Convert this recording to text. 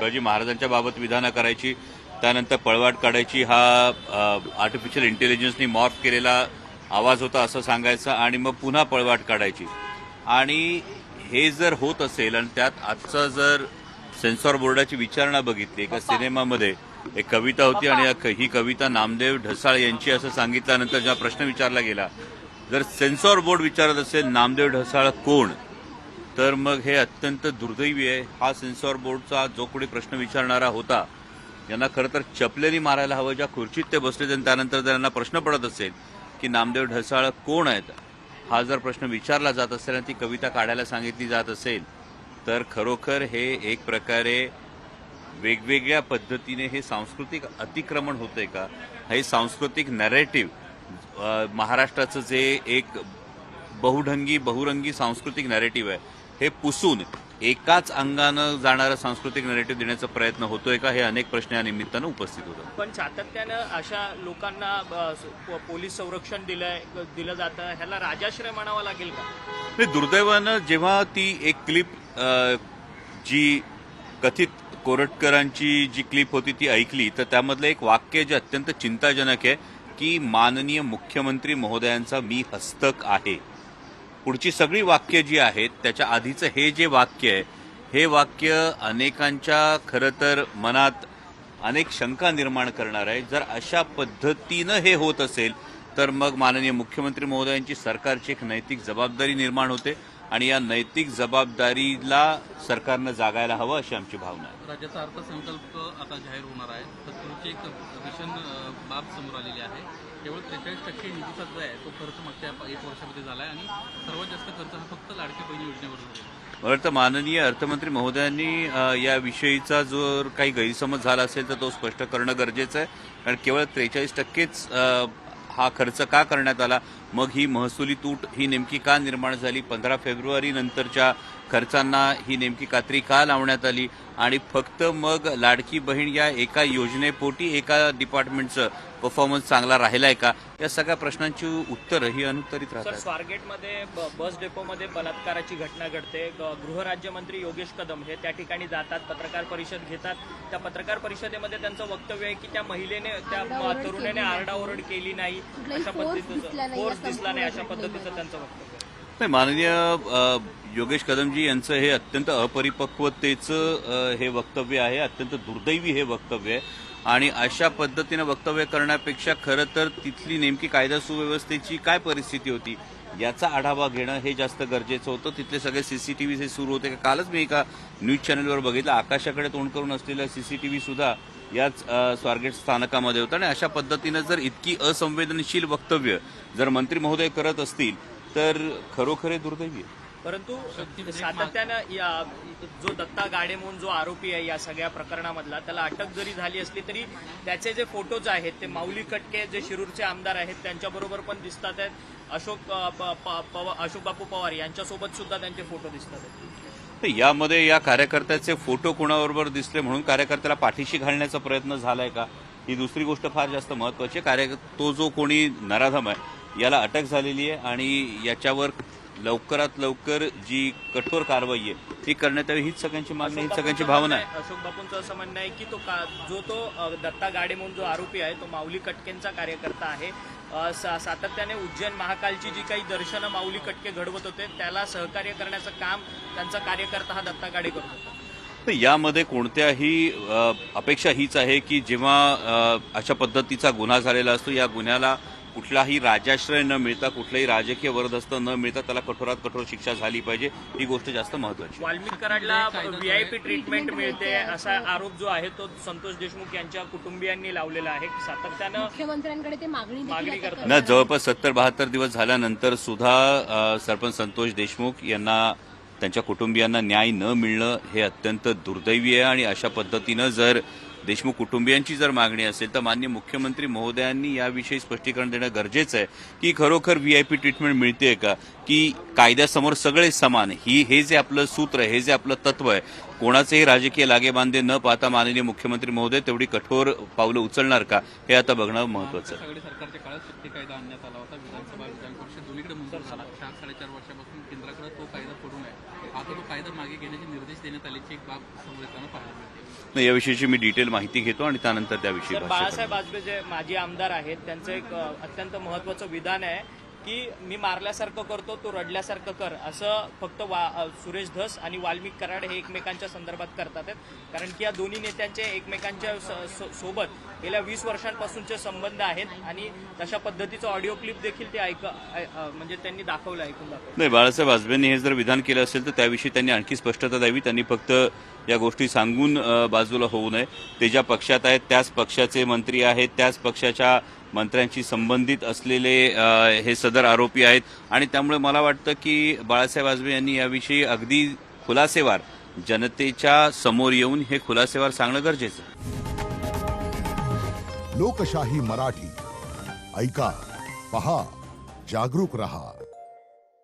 शिवाजी महाराजांच्या बाबत विधानं करायची, त्यानंतर पळवाट काढायची, हा आर्टिफिशियल इंटेलिजन्सनी मॉर्फ केलेला आवाज होता असं सांगायचं आणि मग पुन्हा पळवाट काढायची. आणि हे जर होत असेल आणि त्यात आजचा जर सेन्सॉर बोर्डाची विचारणा बघितली, एका सिनेमामध्ये एक कविता होती आणि ही कविता नामदेव ढसाळ यांची असं सांगितल्यानंतर जेव्हा प्रश्न विचारला गेला, जर सेन्सॉर बोर्ड विचारत असेल नामदेव ढसाळ कोण, तर मग हे अत्यंत दुर्दैवी आहे. हा सेन्सॉर बोर्डचा जो कोणी प्रश्न विचारणारा होता यांना खरं तर चपलेनी मारायला हवं. ज्या खुर्चीत ते बसले त्यानंतर जर यांना प्रश्न पडत असेल की नामदेव ढसाळ कोण आहेत, हा जर प्रश्न विचारला जात असेल आणि ती कविता काढायला सांगितली जात असेल, तर खरोखर हे एक प्रकारे वेगवेगळ्या पद्धतीने हे सांस्कृतिक अतिक्रमण होतंय का? हे सांस्कृतिक नॅरेटिव्ह महाराष्ट्राचं जे एक बहुरंगी सांस्कृतिक नॅरेटिव्ह आहे हे पुसून एकाच अंगानं जाणारं सांस्कृतिक नॅरेटिव्ह देण्याचा प्रयत्न होतोय का, हे अनेक प्रश्न या निमित्तानं उपस्थित होतात. पण सातत्यानं अशा लोकांना पोलीस संरक्षण दिलं जातं, ह्याला राजाश्रय म्हणावा लागेल का? दुर्दैवानं जेव्हा ती एक क्लिप जी कथित कोरटकरांची जी क्लिप होती ती ऐकली, तर त्यामधलं एक वाक्य जे अत्यंत चिंताजनक आहे की माननीय मुख्यमंत्री महोदयांचा मी हस्तक आहे. पुढची सगळी वाक्य जी आहेत त्याच्या आधीचं हे जे वाक्य आहे, हे वाक्य अनेकांच्या खरं तर मनात अनेक शंका निर्माण करणार आहे. जर अशा पद्धतीनं हे होत असेल तर मग माननीय मुख्यमंत्री महोदयांची सरकारची एक नैतिक जबाबदारी निर्माण होते आणि या नैतिक जबाबदारीला सरकारनं जागायला हवं अशी आमची भावना आहे. राज्याचा अर्थसंकल्प आता जाहीर होणार आहे, तर तुमची एक भीषण बाब समोर आलेली आहे. केवळ 43% निधीचा जो आहे तो खर्च मागच्या 1 वर्षामध्ये झाला आहे आणि सर्वात जास्त खर्च हा फक्त लाडकी बहीण योजनेवर झाला. मला वाटतं माननीय अर्थमंत्री महोदयांनी याविषयीचा जर काही गैरसमज झाला असेल तर तो स्पष्ट करणं गरजेचं आहे. कारण केवळ 43%च हा खर्च का करण्यात आला, मग ही महसुली तूट ही नेमकी का निर्माण झाली, 15 फेब्रुवारी नंतरच्या खर्चांना ही नेमकी कात्री का लावण्यात आली आणि फक्त मग लाडकी बहीण या एका योजनेपोटी एका डिपार्टमेंटचं परफॉर्मन्स चांगला राहिलाय का, या सगळ्या प्रश्नांची उत्तरं ही अनुत्तरित राहतात. स्वारगेटमध्ये बस डेपोमध्ये बलात्काराची घटना घडते. गृहराज्यमंत्री योगेश कदम हे त्या ठिकाणी जातात, पत्रकार परिषद घेतात. त्या पत्रकार परिषदेमध्ये त्यांचं वक्तव्य आहे की त्या महिलेने त्या तरुणाने आरडाओरड केली नाही, अशा पद्धतीचं फोर्स दिसला नाही, अशा पद्धतीचं त्यांचं वक्तव्य. नाही, माननीय योगेश कदमजी यांचं हे अत्यंत अपरिपक्वतेचं हे वक्तव्य आहे, अत्यंत दुर्दैवी हे वक्तव्य आहे. आणि अशा पद्धतीनं वक्तव्य करण्यापेक्षा खरं तर तिथली नेमकी कायदा सुव्यवस्थेची काय परिस्थिती होती याचा आढावा घेणं हे जास्त गरजेचं होतं. तिथले सगळे सीसीटीव्ही हे सुरू होते. कालच मी एका न्यूज चॅनलवर बघितलं, आकाशाकडे तोंड करून असलेला सीसीटीव्ही सुद्धा याच स्वारगेट स्थानकामध्ये होता. आणि अशा पद्धतीनं जर इतकी असंवेदनशील वक्तव्य जर मंत्री महोदय करत असतील तर खरोखर हे दुर्दैवी आहे. परंतु सातत्यानं जो दत्ता गाडे म्हणून जो आरोपी आहे या सगळ्या प्रकरणामधला, त्याला अटक जरी झाली असली तरी त्याचे जे फोटोज आहेत ते माऊली कटके जे शिरूरचे आमदार आहेत त्यांच्याबरोबर पण दिसतात आहेत. अशोक बापू पवार यांच्यासोबत सुद्धा त्यांचे फोटो दिसतात आहेत. यामध्ये या कार्यकर्त्याचे फोटो कोणाबरोबर दिसले म्हणून कार्यकर्त्याला पाठीशी घालण्याचा प्रयत्न झालाय का, ही दुसरी गोष्ट फार जास्त महत्वाची आहे. तो जो कोणी नराधम आहे याला अटक झालेली आहे आणि याच्यावर लवकरात लवकर जी कठोर कारवाई आहे ती करण्यात यावी, हीच सगळ्यांची मागणी, हीच सगळ्यांची भावना आहे. अशोक बापूंचं असं म्हणणं आहे की तो दत्ता गाडे म्हणून जो आरोपी आहे तो माऊली कटकेंचा कार्यकर्ता आहे. सातत्याने उज्जैन महाकालची जी काही दर्शनं माऊली कटके घडवत होते त्याला सहकार्य करण्याचं काम त्यांचा कार्यकर्ता हा दत्ता गाडे करत होता. तर यामध्ये कोणत्याही अपेक्षा हीच आहे की जेव्हा अशा पद्धतीचा गुन्हा झालेला असतो, या गुन्ह्याला कुठलाही राजाश्रय न मिळता, कुठलंही राजकीय वरदहस्त न मिळता त्याला कठोरात कठोर शिक्षा झाली पाहिजे, ही गोष्ट जास्त महत्वाची. वाल्मिक कराडला व्हीआयपी ट्रीटमेंट मिळते असा आरोप जो आहे तो संतोष देशमुख यांच्या कुटुंबियांनी लावलेला आहे. सातत्यानं मुख्यमंत्र्यांकडे ते मागणी करतात. ना जवळपास 70-72 दिवस झाल्यानंतर सुद्धा सरपंच संतोष देशमुख यांना त्यांच्या कुटुंबियांना न्याय न मिळणं हे अत्यंत दुर्दैवी आहे. आणि अशा पद्धतीनं जर देशमुख कुटुंबियांची जर मागणी असेल तर माननीय मुख्यमंत्री महोदयांनी याविषयी स्पष्टीकरण देणं गरजेचं आहे की खरोखर व्हीआयपी ट्रीटमेंट मिळते का, की कायद्यासमोर सगळे समान, हे जे आपलं सूत्र आहे, हे जे आपलं तत्व आहे, कोणाचेही राजकीय लागेबांधे न पाहता माननीय मुख्यमंत्री महोदय तेवढी कठोर पावलं उचलणार का, हे आता बघणं महत्वाचं आहे. सगळे सरकारच्या काळात शक्ती कायदा आणण्यात आला होता, विधानसभा विधान परिषद दोन्हीकडे मंजूर झाला. 4-4.5 वर्षापासून केंद्राकडे तो कायदा पडून आहे. आता तो कायदा मागे घेण्याचे निर्देश देण्यात आल्याची एक बाब समोर येताना पाहायला मिळते. याविषयीची मी डिटेल माहिती घेतो आणि त्यानंतर त्याविषयी तर भाष्य बाळासाहेब आजबे जे माजी आमदार आहेत त्यांचं एक अत्यंत महत्वाचं विधान आहे की मी मारल्यासारखं करतो तू रडल्यासारखं कर, असं फक्त सुरेश धस आणि वाल्मिक कराड हे एकमेकांच्या संदर्भात करतात आहेत. कारण की या दोन्ही नेत्यांचे एकमेकांच्या सोबत गेल्या 20 वर्षांपासूनचे संबंध आहेत आणि तशा पद्धतीचं ऑडिओ क्लिप देखील ते म्हणजे त्यांनी दाखवलं, ऐकून दाखवलं. नाही, बाळासाहेब आजबेंनी हे जर विधान केलं असेल तर त्याविषयी त्यांनी आणखी स्पष्टता द्यावी. त्यांनी फक्त या गोष्टी सांगून बाजूला होऊ नये. ते ज्या पक्षात आहेत त्याच पक्षाचे मंत्री आहेत, त्याच पक्षाच्या मंत्र्यांशी संबंधित असलेले हे सदर आरोपी आहेत आणि त्यामुळे मला वाटतं की बाळासाहेब आजबे यांनी याविषयी अगदी खुलासेवार जनतेच्या समोर येऊन हे खुलासेवार सांगणं गरजेचं आहे. लोकशाही मराठी ऐका, पहा, जागरूक रहा.